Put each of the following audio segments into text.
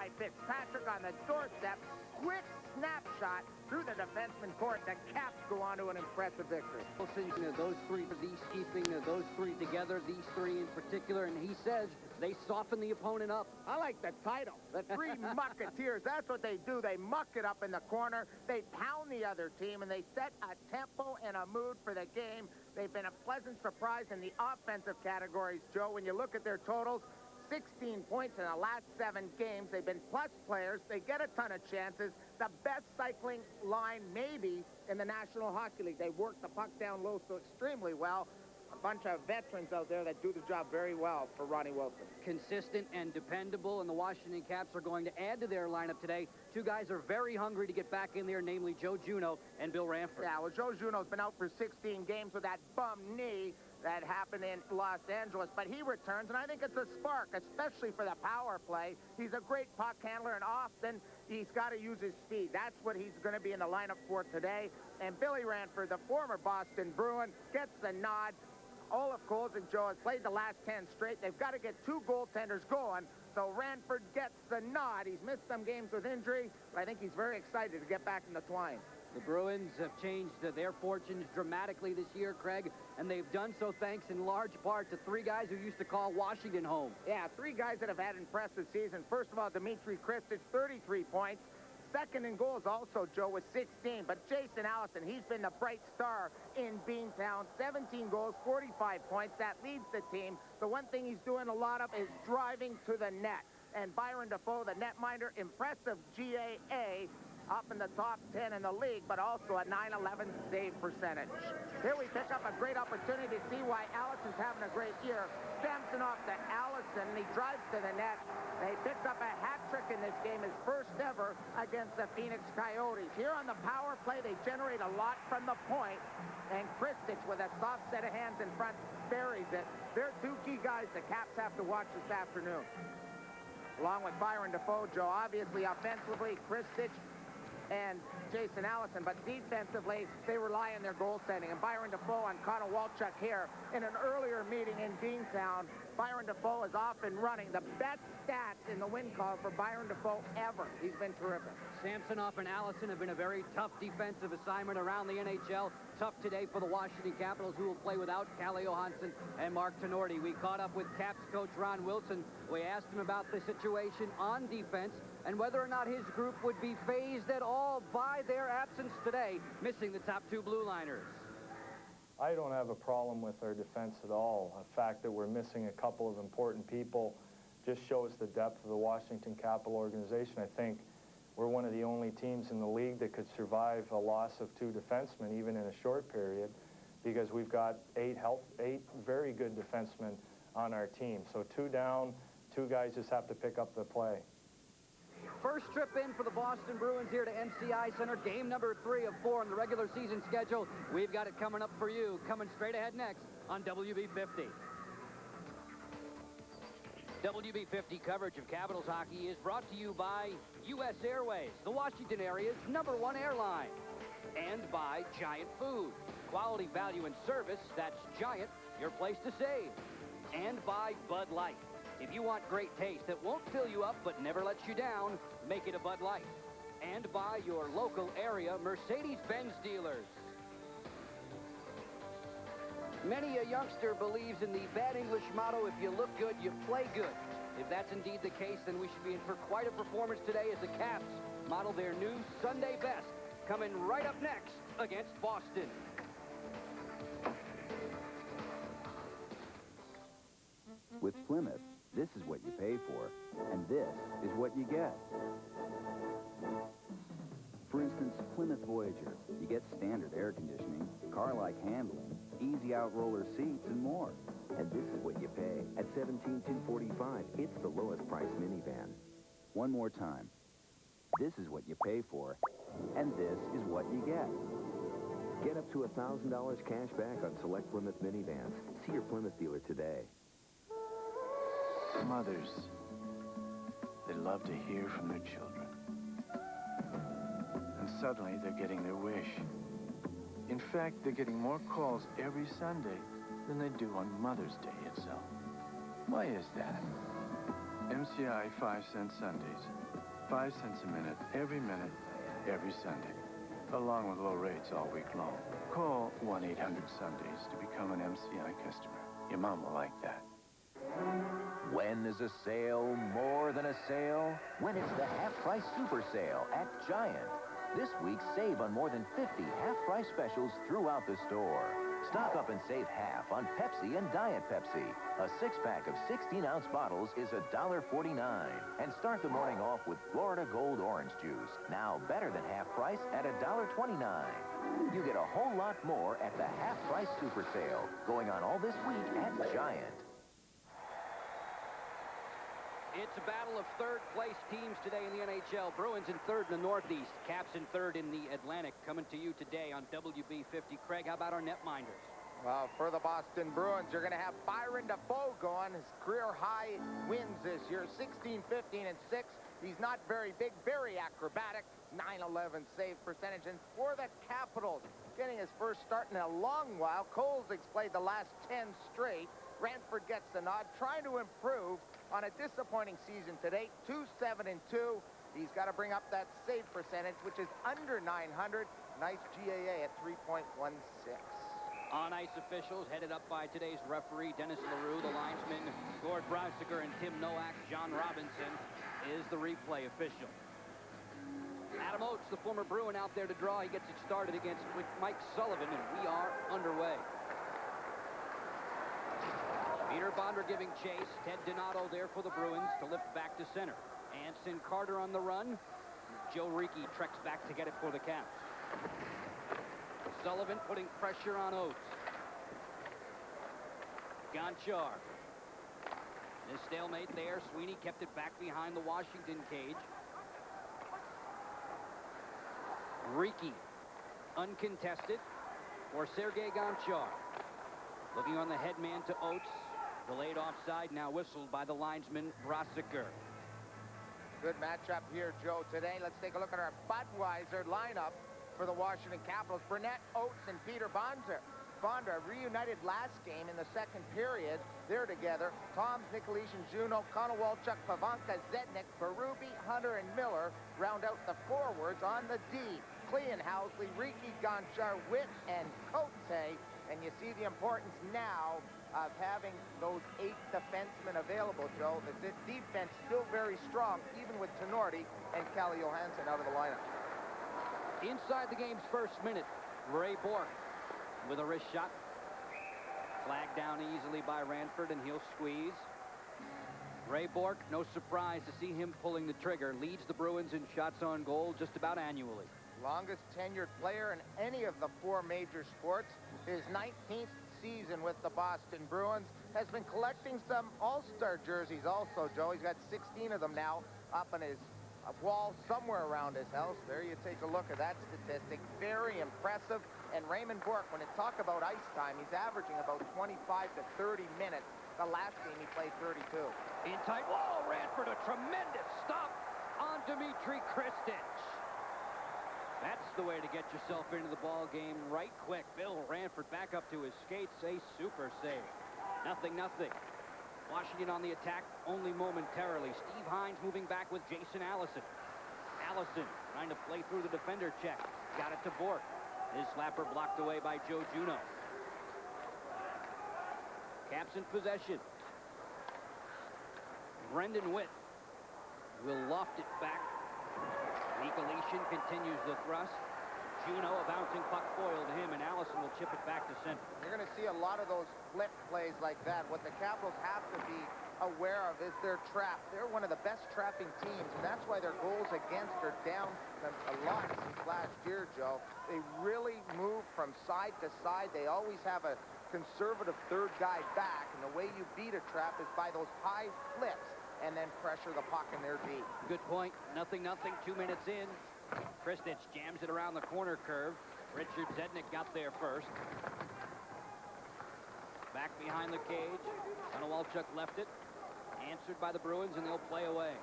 by Fitzpatrick on the doorstep. Quick snapshot through the defenseman court. The Caps go on to an impressive victory. Those three, he's keeping those three together, these three in particular, and he says they soften the opponent up. I like the title, the Three Musketeers. That's what they do. They muck it up in the corner. They pound the other team, and they set a tempo and a mood for the game. They've been a pleasant surprise in the offensive categories, Joe. When you look at their totals, 16 points in the last 7 games. They've been plus players. They get a ton of chances. The best cycling line maybe in the National Hockey League. They work the puck down low so extremely well. A bunch of veterans out there that do the job very well for Ronnie Wilson. Consistent and dependable, and the Washington Caps are going to add to their lineup today. Two guys are very hungry to get back in there, namely Joe Juneau and Bill Ranford. Yeah, well, Joe Juneau's been out for 16 games with that bum knee that happened in Los Angeles, but he returns, and I think it's a spark, especially for the power play. He's a great puck handler, and often he's got to use his speed. That's what he's going to be in the lineup for today. And Billy Ranford, the former Boston Bruin, gets the nod. Olaf Coles and Joe has played the last 10 straight. They've got to get 2 goaltenders going, so Ranford gets the nod. He's missed some games with injury, but I think he's very excited to get back in the twine. The Bruins have changed their fortunes dramatically this year, Craig, and they've done so thanks in large part to 3 guys who used to call Washington home. Yeah, 3 guys that have had impressive seasons. First of all, Dmitry Kristich, 33 points. Second in goals also, Joe, with 16. But Jason Allison, he's been the bright star in Beantown. 17 goals, 45 points. That leads the team. The one thing he's doing a lot of is driving to the net. And Byron Defoe, the netminder, impressive GAA, up in the top 10 in the league, but also a .911 save percentage. Here we pick up a great opportunity to see why Allison's having a great year. Samsonov to Allison, and he drives to the net. They picked up a hat trick in this game, his first ever against the Phoenix Coyotes. Here on the power play, they generate a lot from the point, and Kristich, with a soft set of hands in front, buries it. They're 2 key guys the Caps have to watch this afternoon. Along with Byron Defoe, Joe, obviously offensively, Kristich and Jason Allison, but defensively, they rely on their goaltending. And Byron Defoe on Connor Walchuk here in an earlier meeting in Beantown. Byron Defoe is off and running. The best stats in the win column for Byron Defoe ever. He's been terrific. Samsonov and Allison have been a very tough defensive assignment around the NHL. Tough today for the Washington Capitals, who will play without Calle Johansson and Mark Tenorti. We caught up with Caps coach Ron Wilson. We asked him about the situation on defense and whether or not his group would be phased at all by their absence today, missing the top 2 blue liners. I don't have a problem with our defense at all. The fact that we're missing a couple of important people just shows the depth of the Washington Capital organization. I think we're one of the only teams in the league that could survive a loss of 2 defensemen, even in a short period, because we've got 8 very good defensemen on our team. So 2 down, 2 guys just have to pick up the play. First trip in for the Boston Bruins here to MCI Center. Game number 3 of 4 on the regular season schedule. We've got it coming up for you. Coming straight ahead next on WB50. WB50 coverage of Capitals hockey is brought to you by U.S. Airways, the Washington area's #1 airline. And by Giant Food. Quality, value, and service, that's Giant, your place to save. And by Bud Light. If you want great taste that won't fill you up but never lets you down, make it a Bud Light. And by your local area Mercedes-Benz dealers. Many a youngster believes in the bad English motto, if you look good, you play good. If that's indeed the case, then we should be in for quite a performance today as the Caps model their new Sunday best, coming right up next against Boston. With Plymouth, this is what you pay for, and this is what you get. For instance, Plymouth Voyager. You get standard air conditioning, car-like handling, easy out-roller seats, and more. And this is what you pay. At $17,245, it's the lowest price minivan. One more time. This is what you pay for, and this is what you get. Get up to $1,000 cash back on select Plymouth minivans. See your Plymouth dealer today. Mothers, they love to hear from their children. And suddenly they're getting their wish. In fact, they're getting more calls every Sunday than they do on Mother's Day itself. Why is that? And MCI 5-cent Sundays. 5 cents a minute, every Sunday. Along with low rates all week long. Call 1-800-Sundays to become an MCI customer. Your mom will like that. When is a sale more than a sale? When it's the half-price super sale at Giant. This week, save on more than 50 half-price specials throughout the store. Stock up and save half on Pepsi and Diet Pepsi. A 6-pack of 16-ounce bottles is $1.49. And start the morning off with Florida Gold Orange Juice. Now better than half price at $1.29. You get a whole lot more at the half-price super sale going on all this week at Giant. It's a battle of third-place teams today in the NHL. Bruins in third in the Northeast. Caps in third in the Atlantic. Coming to you today on WB50. Craig, how about our netminders? Well, for the Boston Bruins, you're going to have Byron Dafoe going. His career-high wins this year, 16, 15, and 6. He's not very big, very acrobatic. 9/11 save percentage. And for the Capitals, getting his first start in a long while, Kolzig's played the last 10 straight. Ranford gets the nod, trying to improve on a disappointing season to date, 2-7-2. He's got to bring up that save percentage, which is under 900. Nice GAA at 3.16. On-ice officials headed up by today's referee, Dennis LaRue, the linesman, Gord Brausiger, and Tim Nowak. John Robinson is the replay official. Adam Oates, the former Bruin, out there to draw. He gets it started against Mike Sullivan, and we are underway. Peter Bonder giving chase. Ted Donato there for the Bruins to lift back to center. Anson Carter on the run. Joe Ricci treks back to get it for the Caps. Sullivan putting pressure on Oates. Gonchar. This stalemate there. Sweeney kept it back behind the Washington cage. Ricci uncontested for Sergei Gonchar. Looking on the head man to Oates. Delayed offside, now whistled by the linesman, Brausiger. Good matchup here, Joe, today. Let's take a look at our Budweiser lineup for the Washington Capitals. Burnett, Oates, and Peter Bonder. Bonder reunited last game in the second period. They're together. Toms, Nikolishин, Juneau, Konowalchuk, Pavanka, Zednik, Berube, Hunter, and Miller round out the forwards on the D. Clean, Housley, Ricci, Gonchar, Witt, and Cote. And you see the importance now of having those 8 defensemen available, Joe. The defense still very strong, even with Tenorti and Calle Johansson out of the lineup. Inside the game's first minute, Ray Bourque with a wrist shot. Flagged down easily by Ranford, and he'll squeeze. Ray Bourque, no surprise to see him pulling the trigger, leads the Bruins in shots on goal just about annually. Longest tenured player in any of the 4 major sports. His 19th season with the Boston Bruins. Has been collecting some all-star jerseys also, Joe. He's got 16 of them now up on his wall somewhere around his house. There you take a look at that statistic. Very impressive. And Raymond Bourque, when you talk about ice time, he's averaging about 25 to 30 minutes. The last game he played 32. In tight wall, Ranford, a tremendous stop on Dmitry Kristich. That's the way to get yourself into the ball game right quick. Bill Ranford back up to his skates. A super save. 0-0. Washington on the attack only momentarily. Steve Hines moving back with Jason Allison. Allison trying to play through the defender check. Got it to Bourque. His slapper blocked away by Joe Juneau. Caps in possession. Brendan Witt will loft it back. Nikolishин continues the thrust. Juneau, a bouncing puck foil to him, and Allison will chip it back to center. You're going to see a lot of those flip plays like that. What the Capitals have to be aware of is their trap. They're one of the best trapping teams, and that's why their goals against are down a lot since last year, Joe. They really move from side to side. They always have a conservative third guy back, and the way you beat a trap is by those high flips and then pressure the puck in their D. Good point. 0-0, 2 minutes in. Kristich jams it around the corner curve. Richard Zednik got there first. Back behind the cage. Konowalchuk left it. Answered by the Bruins, and they'll play away.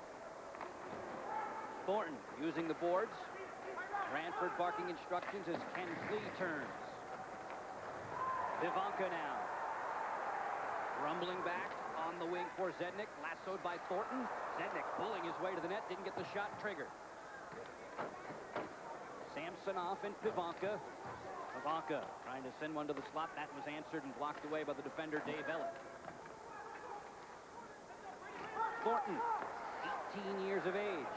Thornton using the boards. Ranford barking instructions as Ken Klee turns. Pavanka now. Rumbling back On the wing for Zednik, lassoed by Thornton. Zednik pulling his way to the net, didn't get the shot triggered. Samsonov and Pivanka. Pivanka trying to send one to the slot. That was answered and blocked away by the defender, Dave Ellett. Thornton, 18 years of age,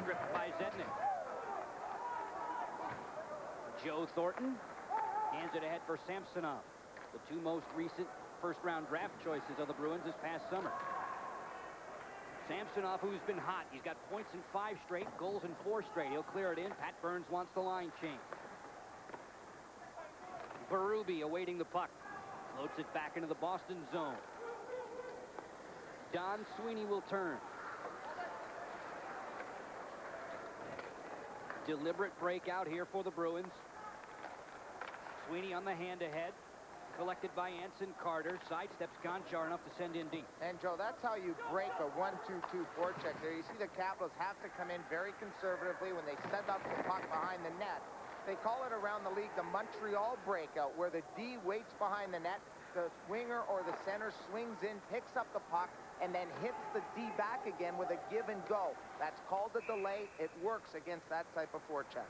stripped by Zednik. Joe Thornton hands it ahead for Samsonov. The two most recent first-round draft choices of the Bruins this past summer. Samsonov, who's been hot. He's got points in 5 straight, goals in 4 straight. He'll clear it in. Pat Burns wants the line change. Berube awaiting the puck. Floats it back into the Boston zone. Don Sweeney will turn. Deliberate breakout here for the Bruins. Sweeney on the hand-ahead. Collected by Anson Carter. Sidesteps Gonchar enough to send in deep. And, Joe, that's how you break a 1-2-2 forecheck there. You see the Capitals have to come in very conservatively when they set up the puck behind the net. They call it around the league the Montreal breakout, where the D waits behind the net, the winger or the center swings in, picks up the puck, and then hits the D back again with a give and go. That's called a delay. It works against that type of forecheck.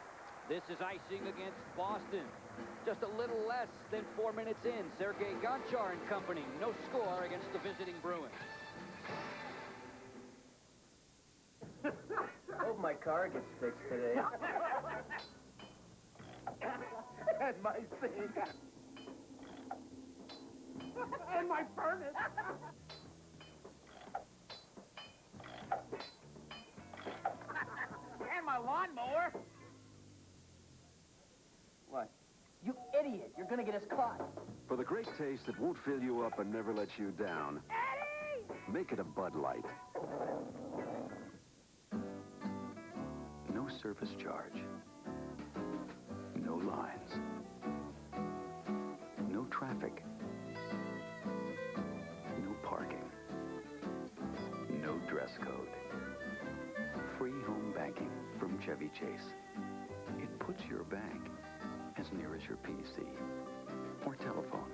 This is icing against Boston. Just a little less than 4 minutes in. Sergei Gonchar and company. No score against the visiting Bruins. Hope my car gets fixed today. And my sink. And my furnace. And my lawnmower. What? You idiot! You're gonna get us caught. For the great taste that won't fill you up and never let you down, Eddie! make it a Bud Light. No service charge. No lines. No traffic. No parking. No dress code. Free home banking from Chevy Chase. It puts your bank as near as your PC or telephone.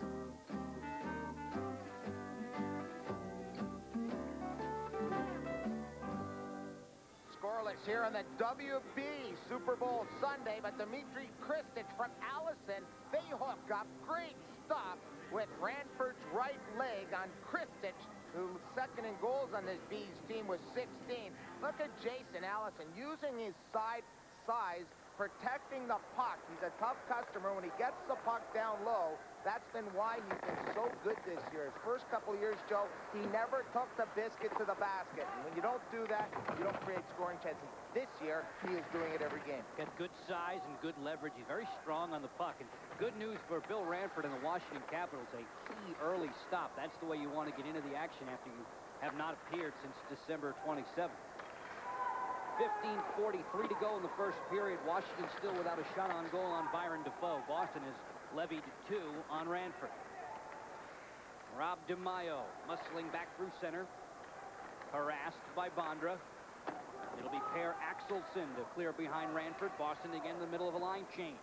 Scoreless here on the WB Super Bowl Sunday, but Dmitry Kristich from Allison, they hook up. Great stop with Ranford's right leg on Kristich, who second in goals on this Bees team with 16. Look at Jason Allison using his size, protecting the puck. He's a tough customer. When he gets the puck down low, that's been why he's been so good this year. His first couple of years, Joe, he never took the biscuit to the basket. And when you don't do that, you don't create scoring chances. This year, he is doing it every game. Got good size and good leverage. He's very strong on the puck. And good news for Bill Ranford and the Washington Capitals, a key early stop. That's the way you want to get into the action after you have not appeared since December 27th. 15:43 to go in the first period. Washington still without a shot on goal on Byron Defoe. Boston has levied 2 on Ranford. Rob DeMaio muscling back through center. Harassed by Bondra. It'll be Per Axelson to clear behind Ranford. Boston again in the middle of a line change.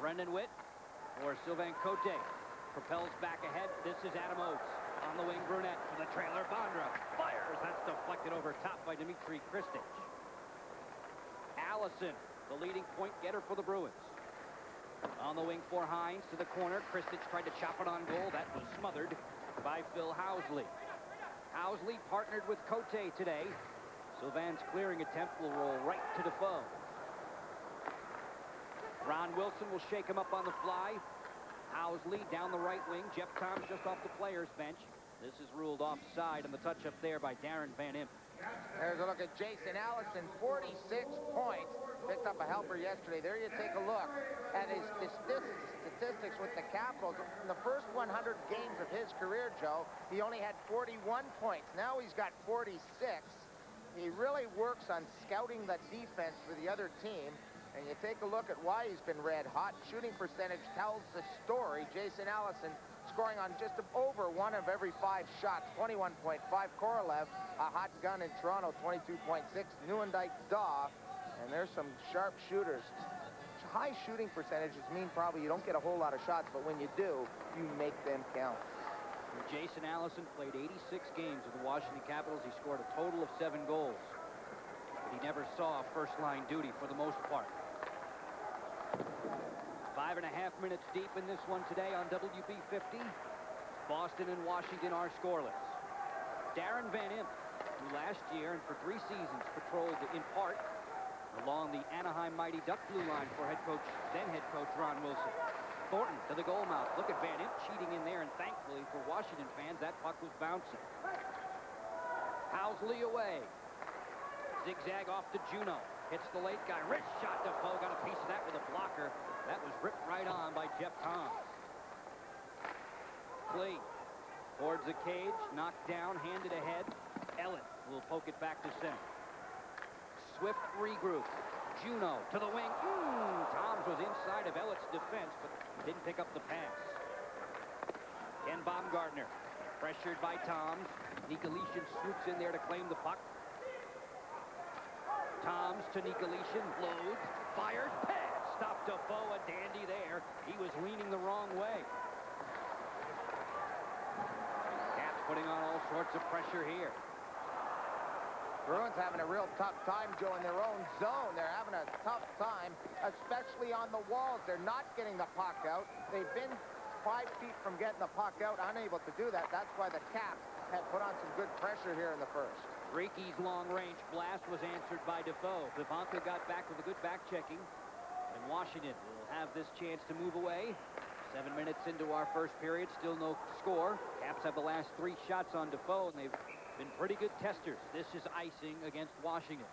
Brendan Witt or Sylvain Cote propels back ahead. This is Adam Oates. On the wing, Brunette for the trailer. Bondra fires. That's deflected over top by Dmitry Kristich. Allison, the leading point getter for the Bruins. On the wing for Hines to the corner. Kristich tried to chop it on goal. That was smothered by Phil Housley. Housley partnered with Cote today. Sylvain's clearing attempt will roll right to Defoe. Ron Wilson will shake him up on the fly. Housley down the right wing. Jeff Tom's just off the players' bench. This is ruled offside, and the touch up there by Darren Van Imp. There's a look at Jason Allison, 46 points. Picked up a helper yesterday. There you take a look at his statistics with the Capitals. In the first 100 games of his career, Joe, he only had 41 points. Now he's got 46. He really works on scouting the defense for the other team. And you take a look at why he's been red hot. Shooting percentage tells the story. Jason Allison scoring on just over 1 of every 5 shots, 21.5. Korolev, a hot gun in Toronto, 22.6. Nieuwendyk, Daw, and there's some sharp shooters. High shooting percentages mean probably you don't get a whole lot of shots, but when you do, you make them count. Jason Allison played 86 games with the Washington Capitals. He scored a total of 7 goals. But he never saw first-line duty for the most part. 5.5 minutes deep in this one today on WB 50. Boston and Washington are scoreless. Darren Van Impe, who last year and for 3 seasons patrolled in part along the Anaheim Mighty Duck blue line for then head coach Ron Wilson. Thornton to the goal mouth. Look at Van Impe cheating in there, and thankfully for Washington fans, that puck was bouncing. Housley away. Zigzag off to Juneau. Hits the late guy. Wrist shot. Defoe got a piece of that with a blocker. That was ripped right on by Jeff Toms. Clee towards the cage. Knocked down. Handed ahead. Ellett will poke it back to center. Swift regroup. Juneau to the wing. Toms was inside of Ellett's defense, but didn't pick up the pass. Ken Baumgartner pressured by Toms. Nikolitin swoops in there to claim the puck. Toms to Nikolitin. Loads. Fires. Pass. Stopped Defoe. A dandy there. He was leaning the wrong way. Caps putting on all sorts of pressure here. Bruins having a real tough time, Joe, in their own zone. They're having a tough time, especially on the walls. They're not getting the puck out. They've been 5 feet from getting the puck out, unable to do that. That's why the Caps have put on some good pressure here in the first. Reeke's long-range blast was answered by Defoe. Vivanka got back with a good back-checking, and Washington will have this chance to move away. 7 minutes into our first period, still no score. Caps have the last 3 shots on Defoe, and they've been pretty good testers. This is icing against Washington.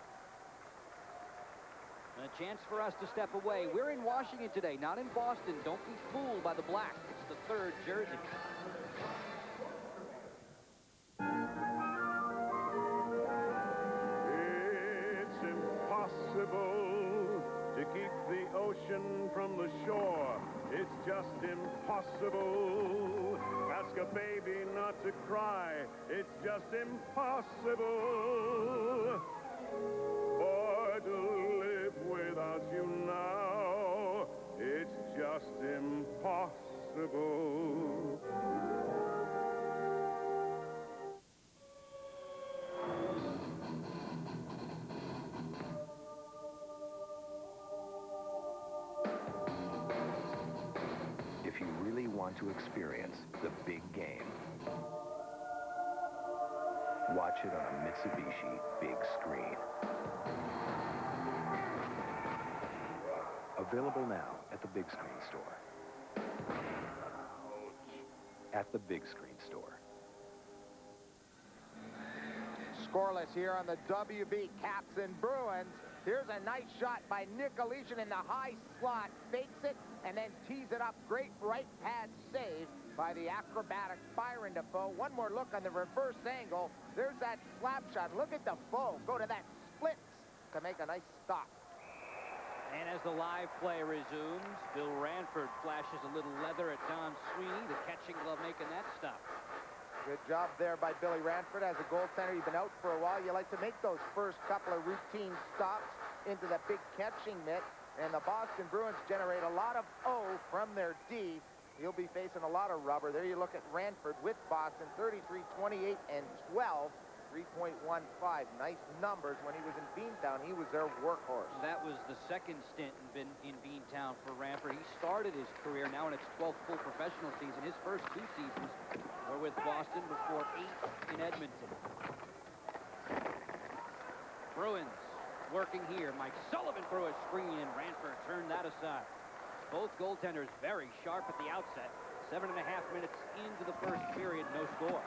And a chance for us to step away. We're in Washington today, not in Boston. Don't be fooled by the black. It's the 3rd jersey. It's impossible to keep the ocean from the shore. It's just impossible. Ask a baby not to cry. It's just impossible. Or to live without you now. It's just impossible. If you really want to experience the big game, watch it on a Mitsubishi big screen. Available now at the Big Screen Store. At the Big Screen Store. Scoreless here on the WB Caps and Bruins. Here's a nice shot by Nikolitin in the high slot. Fakes it and then tees it up. Great right pad save by the acrobatic Byron Defoe. One more look on the reverse angle. There's that slap shot. Look at Defoe go to that splits to make a nice stop. And as the live play resumes, Bill Ranford flashes a little leather at Don Sweeney, the catching glove making that stop. Good job there by Billy Ranford. As a goaltender, you've been out for a while. You like to make those first couple of routine stops into the big catching mitt. And the Boston Bruins generate a lot of O from their D. He'll be facing a lot of rubber. There you look at Ranford with Boston, 33, 28, and 12. 3.15. Nice numbers. When he was in Beantown, he was their workhorse. That was the second stint in Beantown for Ranford. He started his career now in its 12th full professional season. His first 2 seasons were with Boston before 8 in Edmonton. Bruins working here. Mike Sullivan threw a screen, and Ranford turned that aside. Both goaltenders very sharp at the outset. 7.5 minutes into the first period, no score.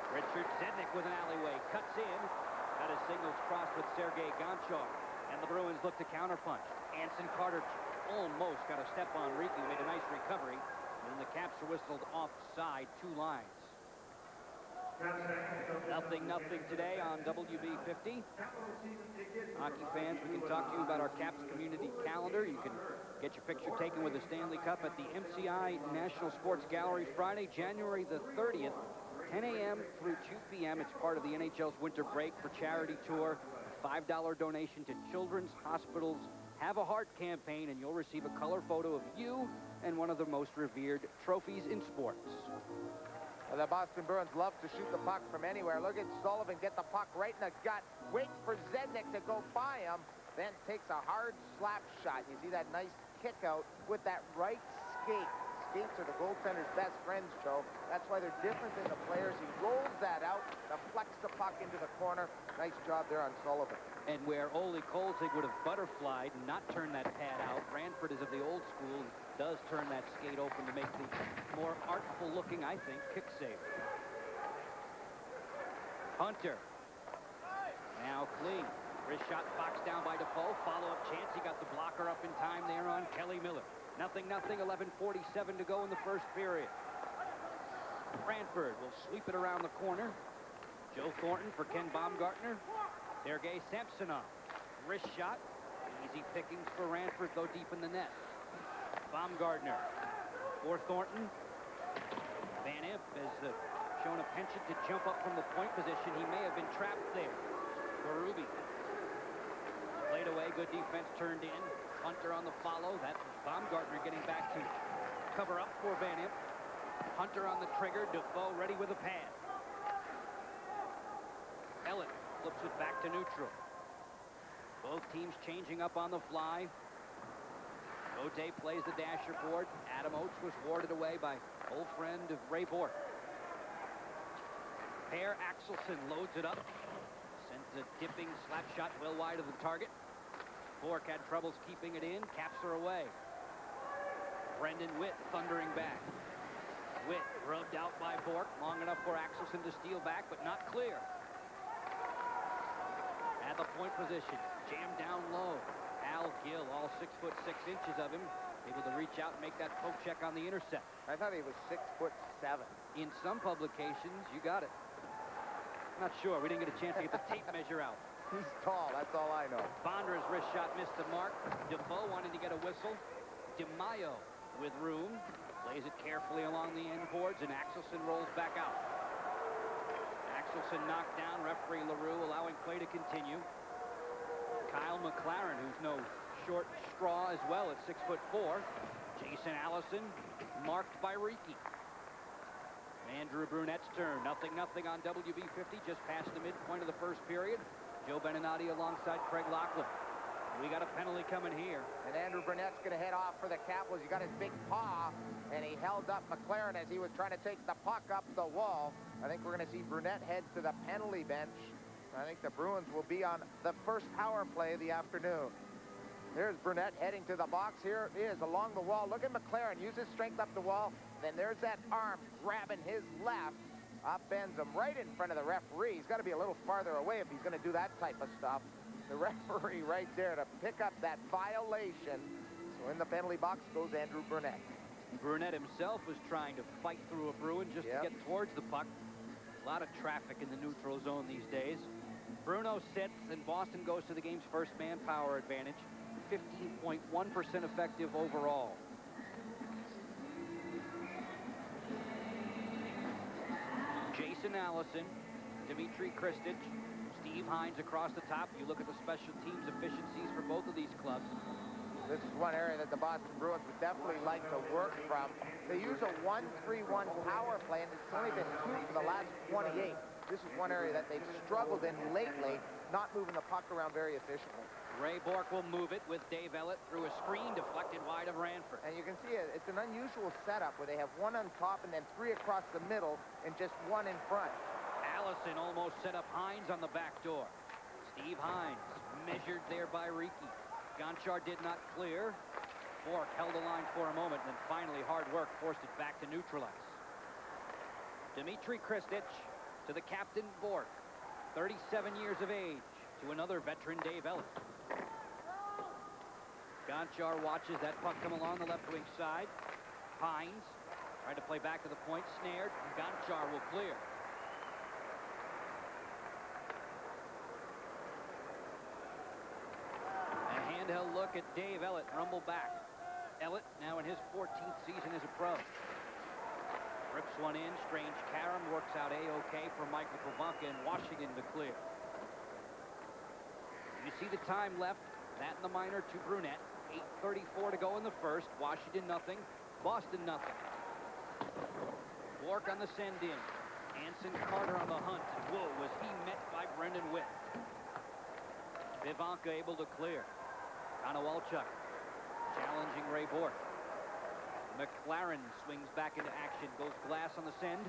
Richard Zednik with an alleyway, cuts in, got his signals crossed with Sergei Gonchar, and the Bruins look to counterpunch. Anson Carter almost got a step on Rieke, made a nice recovery, and the Caps are whistled offside, 2 lines. 0-0 today on WB 50. Hockey fans, we can talk to you about our Caps community calendar. You can get your picture taken with the Stanley Cup at the MCI National Sports Gallery Friday, January the 30th. 10 a.m. through 2 p.m. It's part of the NHL's winter break for charity tour. A $5 donation to Children's Hospital's Have a Heart campaign, and you'll receive a color photo of you and one of the most revered trophies in sports. The Boston Bruins love to shoot the puck from anywhere. Look at Sullivan get the puck right in the gut. Waits for Zednik to go by him. Then takes a hard slap shot. You see that nice kick out with that right skate. Skates are the goaltender's best friends, Joe. That's why they're different than the players. He rolls that out, deflects the puck into the corner. Nice job there on Sullivan. And where Ole Kolzig would have butterflied and not turned that pad out, Ranford is of the old school, does turn that skate open to make the more artful looking, I think, kick save. Hunter. Now clean. Wrist shot boxed down by Defoe. Follow-up chance. He got the blocker up in time there on Kelly Miller. 0-0, 11:47 to go in the first period. Ranford will sweep it around the corner. Joe Thornton for Ken Baumgartner. Sergei Samsonov. Wrist shot. Easy pickings for Ranford, go deep in the net. Baumgartner for Thornton. Van Imp has shown a penchant to jump up from the point position. He may have been trapped there. For Ruby. Played away, good defense turned in. Hunter on the follow. That's Baumgartner getting back to cover up for Van Imp. Hunter on the trigger. Defoe ready with a pad. Ellett flips it back to neutral. Both teams changing up on the fly. Ote plays the dasher board. Adam Oates was warded away by old friend of Ray Bork. Per Axelson loads it up. Sends a dipping slap shot well wide of the target. Bork had troubles keeping it in. Caps her away. Brendan Witt thundering back. Witt rubbed out by Bork. Long enough for Axelson to steal back, but not clear. At the point position. Jammed down low. Al Gill, all 6'6" of him, able to reach out and make that poke check on the intercept. I thought he was 6'7". In some publications, you got it. Not sure. We didn't get a chance to get the tape measure out. He's tall, that's all I know. Bondra's wrist shot missed the mark. Defoe wanted to get a whistle. DeMaio with room. Plays it carefully along the end boards, and Axelson rolls back out. Axelson knocked down. Referee LaRue allowing play to continue. Kyle McLaren, who's no short straw as well at 6'4". Jason Allison marked by Riki. Andrew Brunette's turn. 0-0 on WB50, just past the midpoint of the first period. Joe Beninati alongside Craig Laughlin. We got a penalty coming here. And Andrew Brunette's going to head off for the Capitals. He got his big paw, and he held up McLaren as he was trying to take the puck up the wall. I think we're going to see Brunette head to the penalty bench. I think the Bruins will be on the first power play of the afternoon. There's Brunette heading to the box. Here it is along the wall. Look at McLaren. Use his strength up the wall. Then there's that arm grabbing his left. Upends him right in front of the referee. He's got to be a little farther away if he's going to do that type of stuff. The referee right there to pick up that violation. So in the penalty box goes Andrew Brunette. Brunette himself was trying to fight through a Bruin just to get towards the puck. A lot of traffic in the neutral zone these days. Bruno sits, and Boston goes to the game's first manpower advantage. 15.1% effective overall. Jason Allison, Dimitri Kristich, Steve Hines across the top. You look at the special teams efficiencies for both of these clubs. This is one area that the Boston Bruins would definitely like to work from. They use a 1-3-1 power play, and it's only been 2 for the last 28. This is one area that they've struggled in lately, not moving the puck around very efficiently. Ray Bork will move it with Dave Ellett through a screen deflected wide of Ranford. And you can see it's an unusual setup where they have 1 on top and then 3 across the middle and just 1 in front. Allison almost set up Hines on the back door. Steve Hines measured there by Riki. Gonchar did not clear. Bork held the line for a moment, and then finally hard work forced it back to neutralize. Dimitri Kristich to the captain Bork. 37 years of age to another veteran Dave Ellett. Gonchar watches that puck come along the left wing side. Hines tried to play back to the point, snared. Gonchar will clear. A handheld look at Dave Ellett, rumble back. Ellett now in his 14th season as a pro. Rips one in, Strange Karam works out A-OK for Michael Pavonka, and Washington to clear. You see the time left, that in the minor to Brunette. 8:34 to go in the first. Washington nothing, Boston nothing. Bork on the send-in. Anson Carter on the hunt. And whoa, was he met by Brendan Witt. Vivanka able to clear. Konowalchuk challenging Ray Bork. McLaren swings back into action. Goes Glass on the send.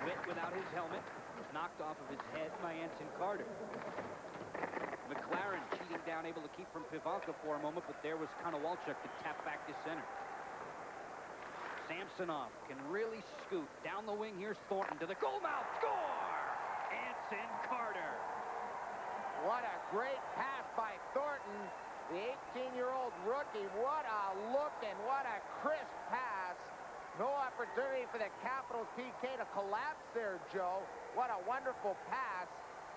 Witt without his helmet. Knocked off of his head by Anson Carter. McLaren cheating down, able to keep from Pivanka for a moment, but there was Konowalchuk to tap back to center. Samsonov can really scoot. Down the wing, here's Thornton to the goal mouth. Score! Anson Carter. What a great pass by Thornton, the 18-year-old rookie. What a look and what a crisp pass. No opportunity for the Capitals PK to collapse there, Joe. What a wonderful pass.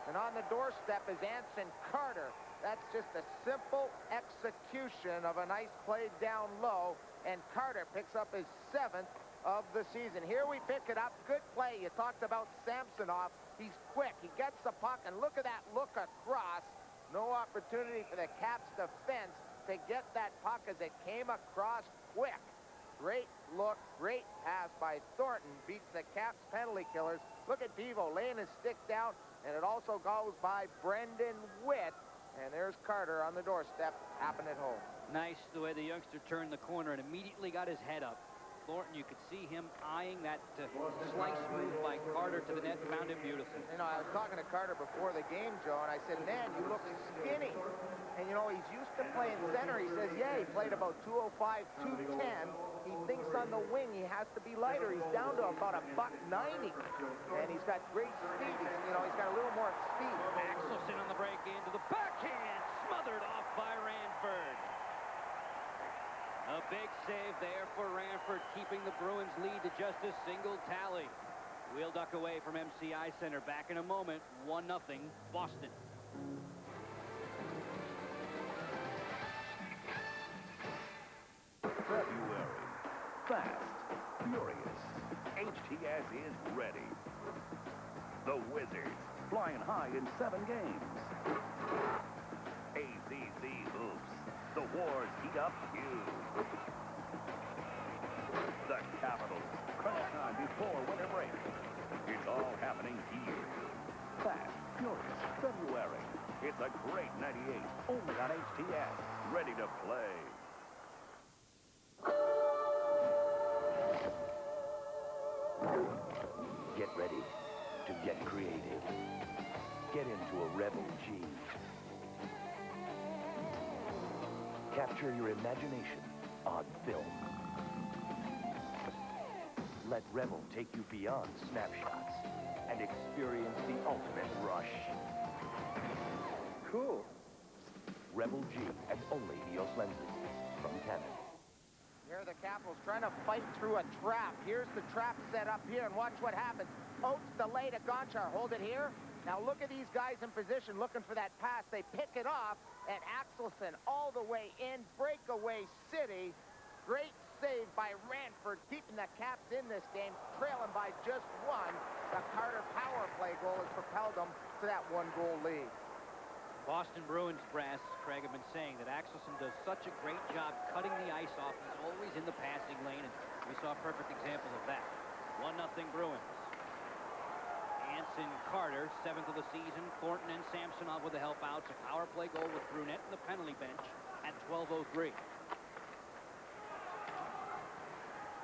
And on the doorstep is Anson Carter. That's just a simple execution of a nice play down low. And Carter picks up his 7th of the season. Here we pick it up. Good play. You talked about Samsonov. He's quick. He gets the puck, and look at that look across. No opportunity for the Caps defense to get that puck as it came across quick. Great look, great pass by Thornton. Beats the Caps penalty killers. Look at Devo laying his stick down, and it also goes by Brendan Witt. And there's Carter on the doorstep, tapping it home. Nice the way the youngster turned the corner and immediately got his head up. Thornton, you could see him eyeing that slice move by Carter to the net. Found him beautiful. You know, I was talking to Carter before the game, Joe, and I said, man, you look skinny. And, you know, he's used to playing center. He says, yeah, he played about 205, 210. He thinks on the wing he has to be lighter. He's down to about $190. And he's got great speed. You know, he's got a little more speed. Axelson on the break into the backhand. Smothered off by Ranford. A big save there for Ranford, keeping the Bruins lead to just a single tally. We'll duck away from MCI Center. Back in a moment. 1-0 Boston. February. Fast. Furious. HTS is ready. The Wizards, flying high in 7 games. AZZ hoops. The wars heat up huge. The Capitals, crunch time before winter break. It's all happening here. Fast, Furious, February. It's a great 98, only on HTS. Ready to play. Get ready to get creative. Get into a Rebel G. Capture your imagination on film. Let Rebel take you beyond snapshots and experience the ultimate rush. Cool. Rebel G and only EOS lenses from Canon. Here are the Capitals trying to fight through a trap. Here's the trap set up here, and watch what happens. Oates delay to Gonchar. Hold it here. Now look at these guys in position looking for that pass. They pick it off, and Axelson all the way in. Breakaway city. Great save by Ranford, keeping the Caps in this game, trailing by just 1. The Carter power play goal has propelled them to that 1-goal lead. Boston Bruins brass, Craig, have been saying that Axelson does such a great job cutting the ice off. He's always in the passing lane, and we saw a perfect example of that. 1-0 Bruins. Anson Carter, 7th of the season. Thornton and Samsonov with the help outs. A power play goal with Brunette in the penalty bench at 12:03.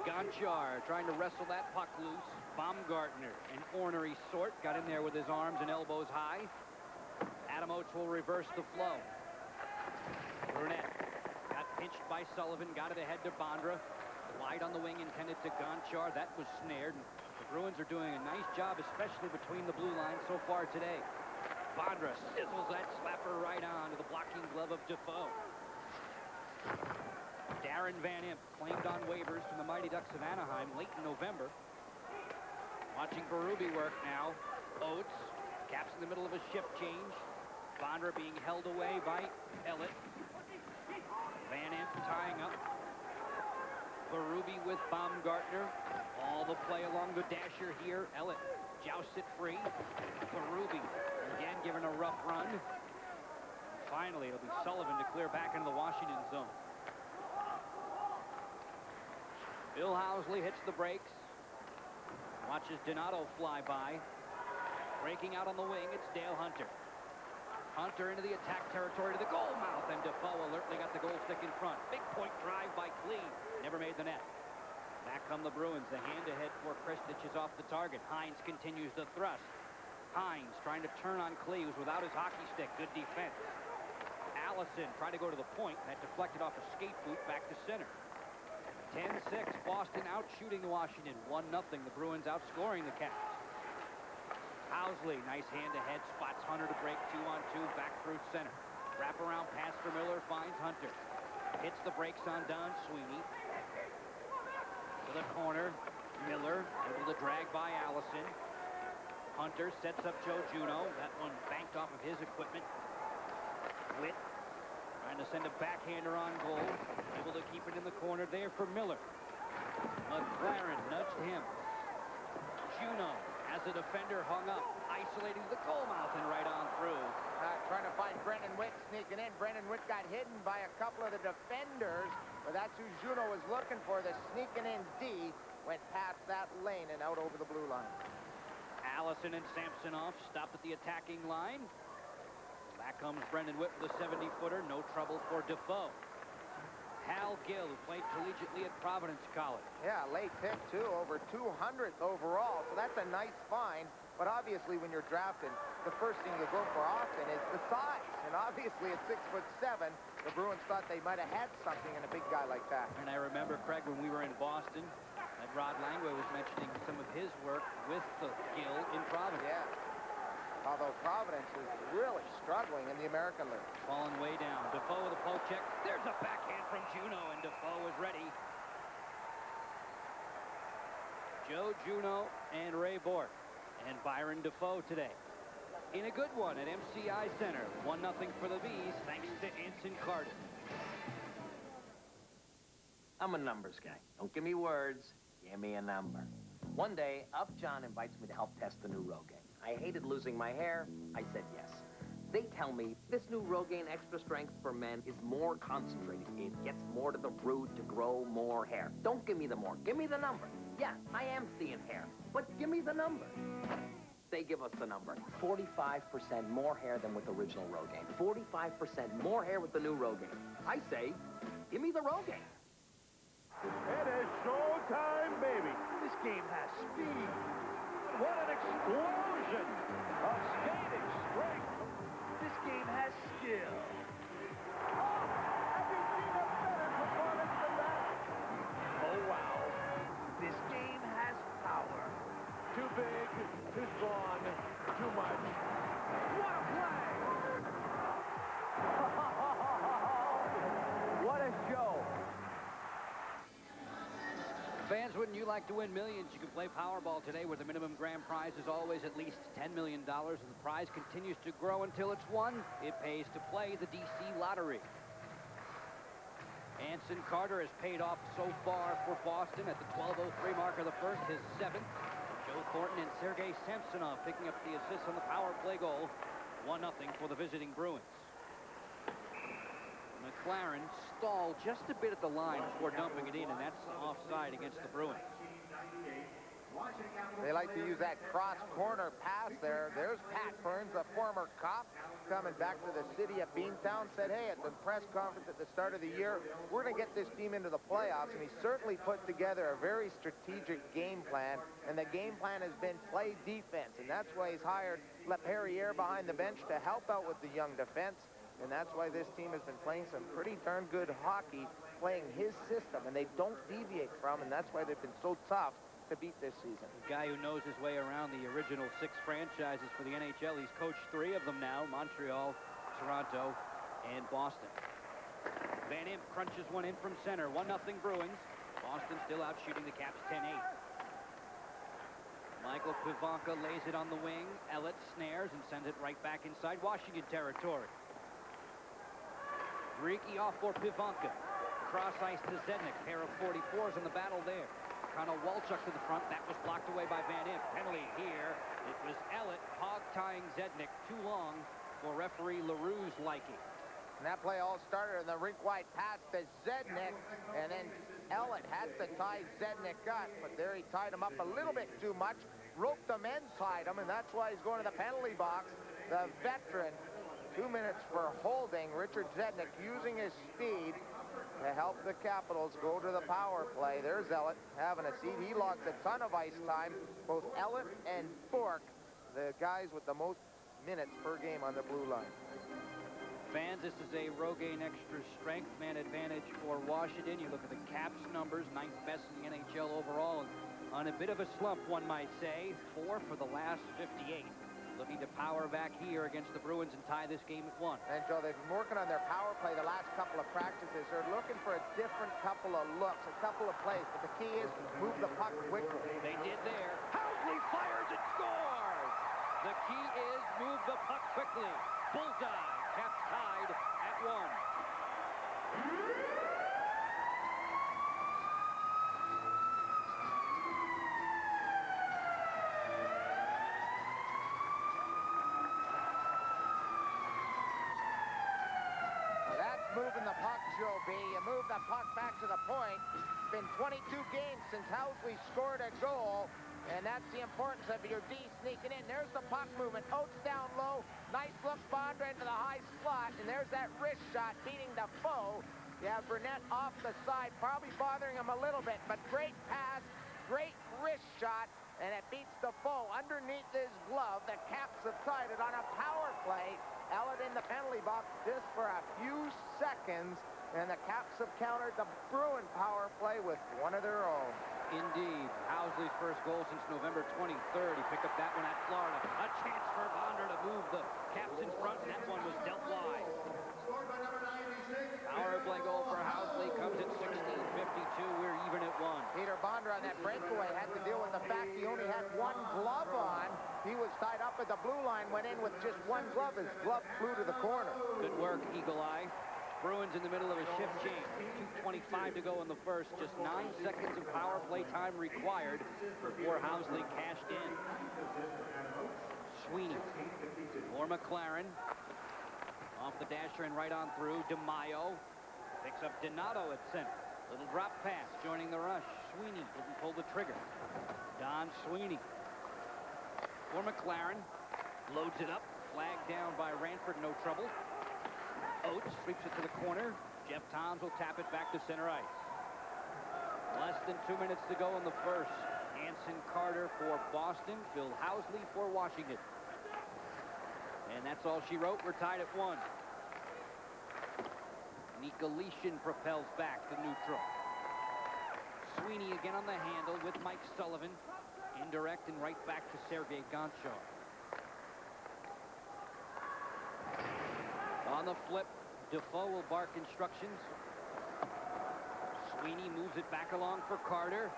Gonchar trying to wrestle that puck loose. Baumgartner, an ornery sort, got in there with his arms and elbows high. Adam Oates will reverse the flow. Brunette got pinched by Sullivan, got it ahead to Bondra. Wide on the wing intended to Gonchar. That was snared. The Bruins are doing a nice job, especially between the blue lines so far today. Bondra sizzles that slapper right on to the blocking glove of Defoe. Darren Van Imp claimed on waivers from the Mighty Ducks of Anaheim late in November. Watching Berube work now. Oates, Caps in the middle of a shift change. Bondra being held away by Ellett. Van Imp tying up. Berube with Baumgartner. All the play along the dasher here. Ellett jousts it free. Berube again given a rough run. Finally, it'll be Sullivan to clear back into the Washington zone. Bill Housley hits the brakes. Watches Donato fly by. Breaking out on the wing, it's Dale Hunter. Hunter into the attack territory to the goal mouth, and Defoe alertly got the goal stick in front. Big point drive by Klee. Never made the net. Back come the Bruins. The hand-ahead for Kristich is off the target. Hines continues the thrust. Hines trying to turn on Klee, who's without his hockey stick. Good defense. Allison trying to go to the point. That deflected off a skate boot back to center. 10-6. Boston out shooting Washington. 1-0. The Bruins outscoring the Caps. Housley, nice hand-to-head, spots Hunter to break 2-on-2, back through center. Wrap-around pass for Miller, finds Hunter. Hits the brakes on Don Sweeney. To the corner, Miller able to drag by Allison. Hunter sets up Joe Juno. That one banked off of his equipment. Witt trying to send a backhander on goal. Able to keep it in the corner there for Miller. McLaren nudged him. Juno, as the defender hung up, isolating the goal mouth and right on through. Trying to find Brendan Witt sneaking in. Brendan Witt got hidden by a couple of the defenders, but that's who Juno was looking for. The sneaking in D went past that lane and out over the blue line. Allison and Samsonov stopped at the attacking line. Back comes Brendan Witt with a 70-footer. No trouble for Defoe. Hal Gill, who played collegiately at Providence College. Yeah, late pick, too. Over 200th overall, so that's a nice find. But obviously, when you're drafting, the first thing you go for often is the size. And obviously, at 6'7", the Bruins thought they might have had something in a big guy like that. And I remember, Craig, when we were in Boston, that Rod Langway was mentioning some of his work with the Gill in Providence. Yeah. Although Providence is really struggling in the American League. Falling way down. Defoe with a poke check. There's a backhand from Juno, and Defoe is ready. Joe Juno and Ray Bourque and Byron Defoe today. In a good one at MCI Center. 1-0 for the Bees, thanks to Anson Carter. I'm a numbers guy. Don't give me words. Give me a number. One day, Upjohn invites me to help test the new Rogaine. I hated losing my hair. I said yes. They tell me this new Rogaine Extra Strength for men is more concentrated. It gets more to the root to grow more hair. Don't give me the more. Give me the number. Yeah, I am seeing hair, but give me the number. They give us the number. 45% more hair than with original Rogaine. 45% more hair with the new Rogaine. I say, give me the Rogaine. It is showtime, baby. This game has speed. What an explosion of skating strength. This game has skill. Oh, have you seen a better performance than that? Oh, wow. This game has power. Too big, too strong, too much. What a play! What a show. Fans, wouldn't you like to win millions? You can play Powerball today where the minimum grand prize is always at least $10 million, and the prize continues to grow until it's won. It pays to play the DC Lottery. Anson Carter has paid off so far for Boston at the 12:03 mark of the first, his 7th. Joe Thornton and Sergei Samsonov picking up the assist on the power play goal. 1-0 for the visiting Bruins. McLaren stalled just a bit at the line before dumping it in, and that's offside against the Bruins. They like to use that cross-corner pass there. There's Pat Burns, a former cop, coming back to the city of Beantown, said, hey, at the press conference at the start of the year, we're going to get this team into the playoffs, and he certainly put together a very strategic game plan, and the game plan has been play defense, and that's why he's hired LaPerriere behind the bench to help out with the young defense. And that's why this team has been playing some pretty darn good hockey, playing his system, and they don't deviate from, and that's why they've been so tough to beat this season. A guy who knows his way around the original 6 franchises for the NHL. He's coached 3 of them now, Montreal, Toronto, and Boston. Van Imp crunches one in from center. 1-0 Bruins. Boston still out shooting the Caps 10-8. Michael Pivanka lays it on the wing. Ellett snares and sends it right back inside Washington territory. Ricky off for Pivanka. Cross ice to Zednik. Pair of 44s in the battle there. Connell Walchuk to the front. That was blocked away by Van Imp. Penalty here. It was Ellett hog-tying Zednik too long for referee LaRue's liking. And that play all started in the rink-wide pass to Zednik, and then Ellett had to tie Zednik up, but there he tied him up a little bit too much, roped him and tied him, and that's why he's going to the penalty box. The veteran, 2 minutes for holding. Richard Zednik using his speed to help the Capitals go to the power play. There's Ellett having a seat. He logs a ton of ice time. Both Ellett and Bourque, the guys with the most minutes per game on the blue line. Fans, this is a Rogaine extra strength man advantage for Washington. You look at the Caps numbers, 9th best in the NHL overall, and on a bit of a slump, one might say. 4 for the last 58. Looking to power back here against the Bruins and tie this game at 1. And Joe, they've been working on their power play the last couple of practices. They're looking for a different couple of looks, a couple of plays, but the key is move the puck quickly. They did there. Housley fires and scores! The key is move the puck quickly. Bullseye. Caps tied at 1. Moving the puck, Joe B. You move the puck back to the point. It's been 22 games since Housley scored a goal, and that's the importance of your D sneaking in. There's the puck movement. Oates down low. Nice look, Bondra into the high slot, and there's that wrist shot beating Defoe. You have Burnett off the side, probably bothering him a little bit, but great pass, great wrist shot, and it beats Defoe underneath his glove. The Caps have tied it on a power play. Ellett in the penalty box just for a few seconds, and the Caps have countered the Bruin power play with one of their own. Indeed. Housley's first goal since November 23rd. He picked up that one at Florida. A chance for Bondra to move the Caps in front, and that one was dealt wide. Power play goal for Housley comes at 16:52. We're even at 1. Peter Bondra on that breakaway had to deal with the fact he only had one glove on. He was tied up at the blue line, went in with just one glove. His glove flew to the corner. Good work, Eagle Eye. Bruins in the middle of a shift change. 2:25 to go in the first. Just 9 seconds of power play time required before Housley cashed in. Sweeney or McLaren. Off the dasher and right on through. DeMaio picks up Donato at center. Little drop pass joining the rush. Sweeney didn't pull the trigger. Don Sweeney for McLaren. Loads it up. Flagged down by Ranford. No trouble. Oates sweeps it to the corner. Jeff Toms will tap it back to center ice. Less than 2 minutes to go in the first. Hanson Carter for Boston. Phil Housley for Washington. And that's all she wrote. We're tied at 1. Nicolishin propels back to neutral. Sweeney again on the handle with Mike Sullivan. Indirect and right back to Sergei Gonchar. On the flip, Defoe will bark instructions. Sweeney moves it back along for Carter.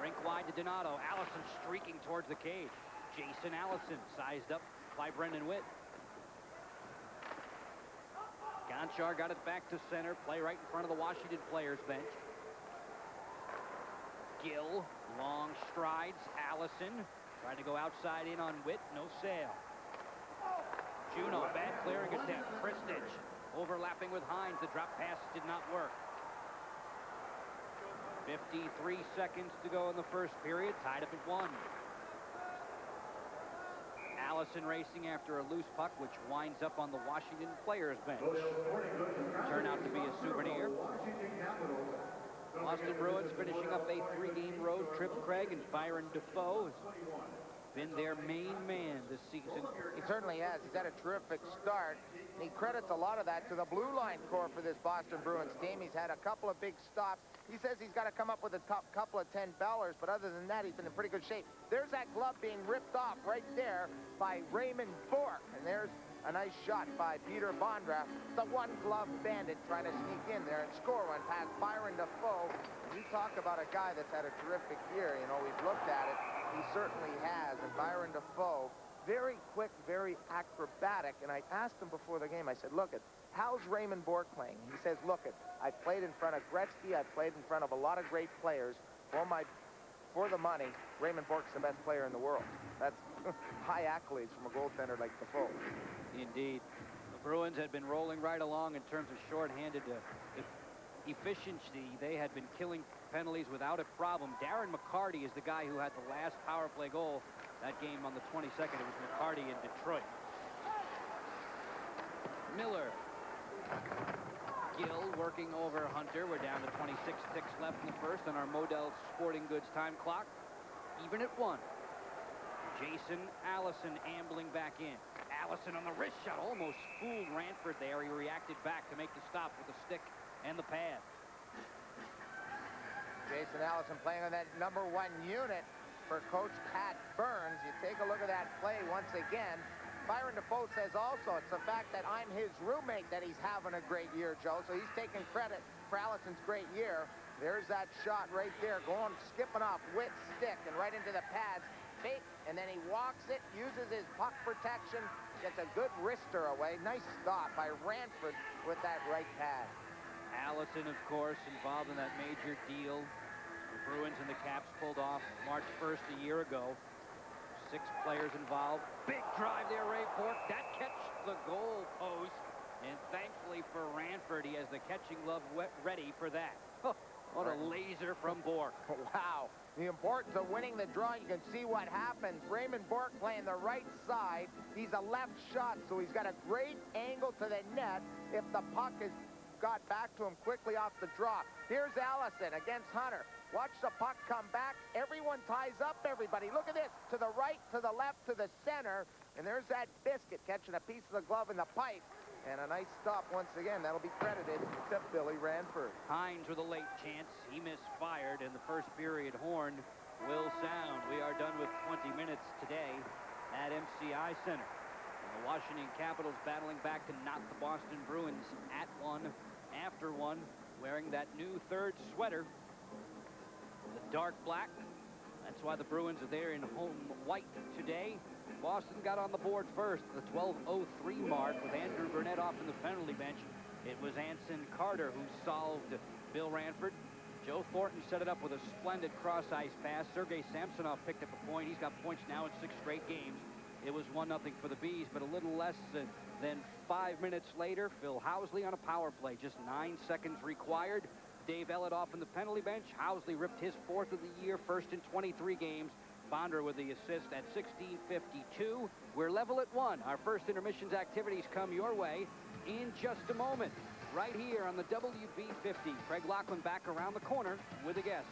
Rink wide to Donato. Allison streaking towards the cage. Jason Allison sized up by Brendan Witt. Gonchar got it back to center. Play right in front of the Washington players bench. Gill, long strides. Allison trying to go outside in on Witt. No sale. Juno, bad clearing attempt. Christich overlapping with Hines. The drop pass did not work. 53 seconds to go in the first period. Tied up at 1. Allison racing after a loose puck, which winds up on the Washington players bench. Turn out to be a souvenir. Boston Bruins finishing up a 3-game road trip. Craig, and Byron Defoe has been their main man this season. He certainly has. He's had a terrific start. And he credits a lot of that to the blue line core for this Boston Bruins team. He's had a couple of big stops. He says he's got to come up with a top couple of 10 ballers, but other than that, he's been in pretty good shape. There's that glove being ripped off right there by Raymond Bourque. And there's a nice shot by Peter Bondra, the one-glove bandit trying to sneak in there and score one past Byron Defoe. And you talk about a guy that's had a terrific year. You know, we've looked at it. He certainly has. And Byron Defoe, very quick, very acrobatic. And I asked him before the game, I said, look, how's Raymond Bourque playing? He says, look, I played in front of Gretzky. I played in front of a lot of great players. For the money, Raymond Bourque's the best player in the world. That's high accolades from a goaltender like Defoe. Indeed. Bruins had been rolling right along in terms of shorthanded efficiency. They had been killing penalties without a problem. Darren McCarty is the guy who had the last power play goal that game on the 22nd. It was McCarty in Detroit. Miller. Gill working over Hunter. We're down to 26 ticks left in the first on our Model Sporting Goods time clock. Even at 1. Jason Allison ambling back in. Allison on the wrist shot almost fooled Ranford there. He reacted back to make the stop with the stick and the pad. Jason Allison playing on that number 1 unit for Coach Pat Burns. You take a look at that play once again. Byron Defoe says also it's the fact that I'm his roommate that he's having a great year, Joe. So he's taking credit for Allison's great year. There's that shot right there, going, skipping off with stick and right into the pads. Fake, and then he walks it, uses his puck protection, gets a good wrister away. Nice stop by Ranford with that right pad. Allison, of course, involved in that major deal the Bruins and the Caps pulled off March 1st a year ago. 6 players involved. Big drive there, Ray Bork. That catch the goal post. And thankfully for Ranford, he has the catching glove ready for that. What a laser from Bork. Wow. The importance of winning the draw, you can see what happens. Raymond Bork playing the right side. He's a left shot, so he's got a great angle to the net if the puck has got back to him quickly off the draw. Here's Allison against Hunter. Watch the puck come back. Everyone ties up everybody. Look at this. To the right, to the left, to the center. And there's that biscuit catching a piece of the glove in the pipe. And a nice stop once again. That'll be credited to Billy Ranford. Hines with a late chance. He misfired, and the first period horn will sound. We are done with 20 minutes today at MCI Center. And the Washington Capitals battling back to knock the Boston Bruins at 1, after 1, wearing that new third sweater. The dark black. That's why the Bruins are there in home white today. Boston got on the board first, the 12:03 mark, with Andrew Burnett off in the penalty bench. It was Anson Carter who solved Bill Ranford. Joe Thornton set it up with a splendid cross-ice pass. Sergei Samsonov picked up a point. He's got points now in 6 straight games. It was 1-0 for the Bees, but a little less than 5 minutes later, Phil Housley on a power play. Just 9 seconds required. Dave Ellett off in the penalty bench. Housley ripped his 4th of the year, first in 23 games. Bonder with the assist at 16:52. We're level at 1. Our first intermissions activities come your way in just a moment. Right here on the WB50. Craig Laughlin back around the corner with a guest.